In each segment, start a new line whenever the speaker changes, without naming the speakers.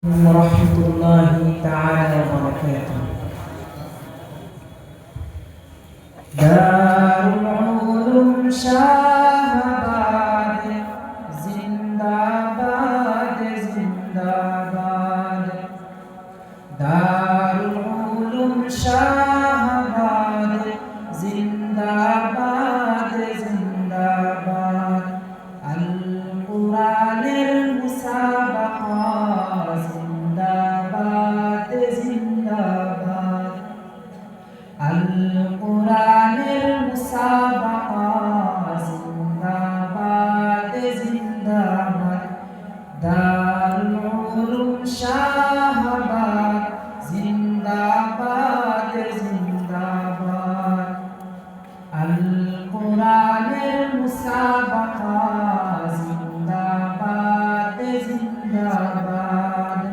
ورحمة الله تعالى وبركاته. دار العلوم شاهباد زنداباد زنداباد. دار العلوم شاهباد زنداباد زنداباد. القرآن المسابقة زنداباد زنداباد. القرآن المسابقة زنداباد زنداباد. دار العلوم شاهباد زنداباد زنداباد. القرآن المسابقة زنداباد زنداباد.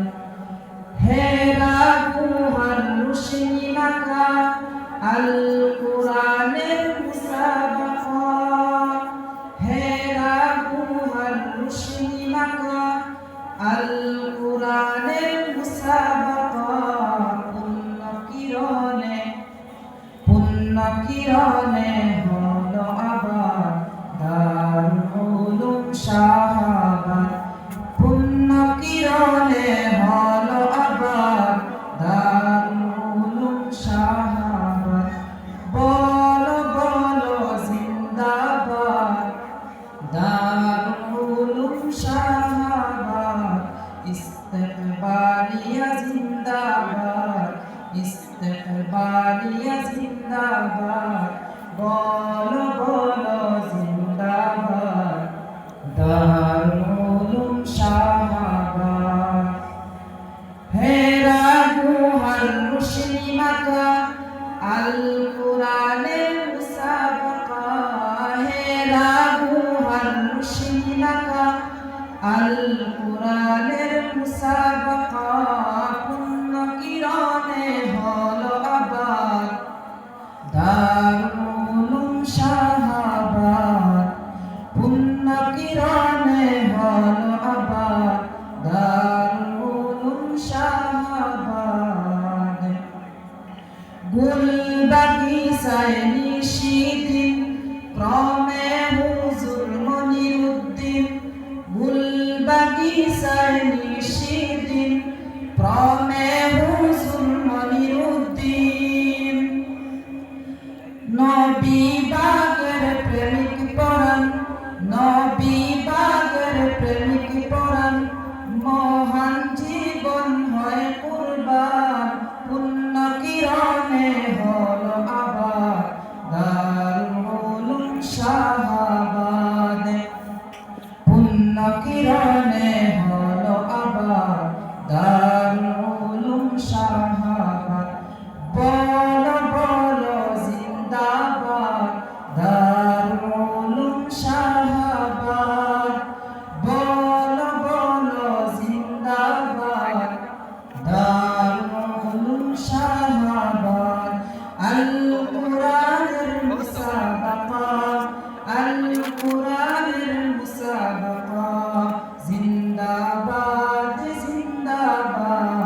হেরা গুহার রোশনি মাখা আল কোরআনের মুসাবাকা। হেরা গুহার রোশনি মাখা আল কোরআনের মুসাবাকা। পুণ্য কিরণে হলো আবার দারুল উলুম শাহাবাদ। পুণ্য কিরণে হলো আবার দারুল উলুম শাহাবাদ। বলো বলো জিন্দাবাদ দারুল উলুম শাহাবাদ। ইস্তেকবালিয়া জিন্দাবাদ ইস্তেকবালিয়া জিন্দাবাদ। বলো বলো জিন্দাবাদ দারুল উলুম শাহাবাদ। হেরা গুহার রোশনি মাখা আল কোরআনের মুসাবাকা। হেরা গুহার রোশনি মাখা আল কোরআনের মুসাবাকা। পুণ্য কিরণে হলো আবার দারুল উলুম শাহাবাদ। পুণ্য কিরণে হলো আবার দারুল উলুম শাহাবাদ। গুল বাগিচায় নিশিদিন ক্রমে হুজুর মনিরুদ্দিন। গুল বাগিচায় নিশিদিন ক্রমে হুজুর মনিরুদ্দিন। নবী বাগের প্রেমিক পরাণ নবী বাগের প্রেমিক পরাণ। মহান জীবন হয় কুরবান। পুণ্য কিরণে হলো আবার দারুল উলুম শাহাবাদ। পুণ্য কিরণে হলো আবার দারুল উলুম শাহাবাদ। বলো বলো জিন্দাবাদ দারুল উলুম শাহাবাদ। বলো বলো জিন্দাবাদ দারুল উলুম শাহাবাদ। আল কোরআনের মুসাবাকা আল কোরআনের মুসাবাকা জিন্দাবাদ জিন্দাবাদ।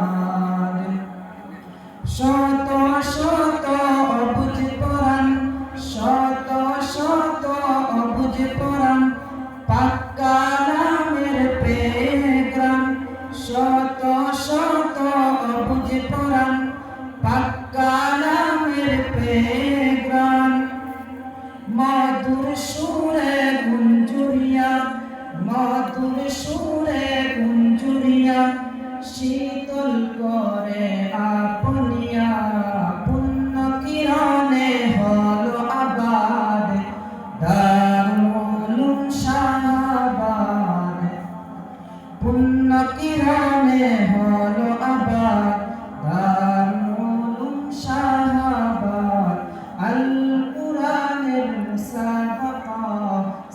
শত শত অবুঝ পরাণ শত শত অবুঝ পরাণ। পাক্কা নামের প্রেগ্রাম শত শত অবুঝ পরাণ। পাক্কা নামের প্রেগ্রাম। মধুর সুরে গুঞ্জুরিয়া মধুর সুরে গুঞ্জুরিয়া। শীতল করে আপনিয়া। পুণ্য কিরণে হলো আবার দারুল উলুম শাহাবাদ। পুণ্য কিরণে হলো আবার দারুল উলুম শাহাবাদ। আল কোরআনের মুসাবাকা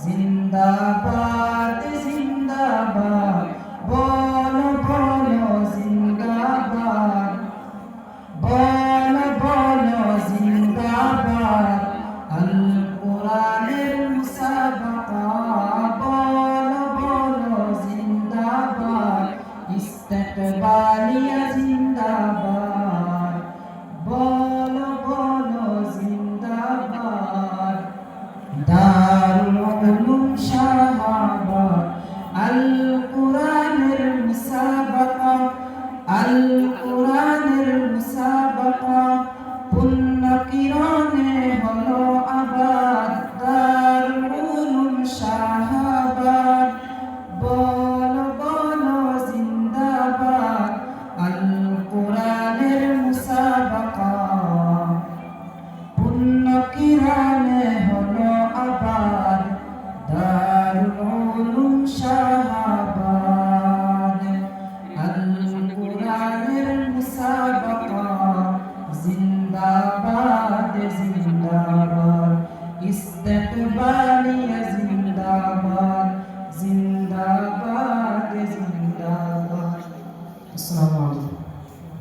জিন্দাবাদ জিন্দাবাদ। বলো বলো জিন্দাবাদ ইস্তেকবালিয়া জিন্দাবাদ, বলো বলো জিন্দাবাদ। দারুল উলুম শাহাবাদ, আল কোরআনের মুসাবাকা, আল কোরআনের মুসাবাকা, পুণ্য কিরণে হলো আবাদ। দারুল উলুম শাহাবাদ, বলো বলো জিন্দাবাদ, আল কোরআনের মুসাবাকা, পুণ্য কিরণে হলো আবাদ। দারুল উলুম শাহাবাদ, আল কোরআনের মুসাবাকা, জিন্দাবাদ জিন্দাবাদ। ইস্তেকবালিয়া জিন্দাবাদ, জিন্দাবাদ জিন্দাবাদ। আসসালামু আলাইকুম।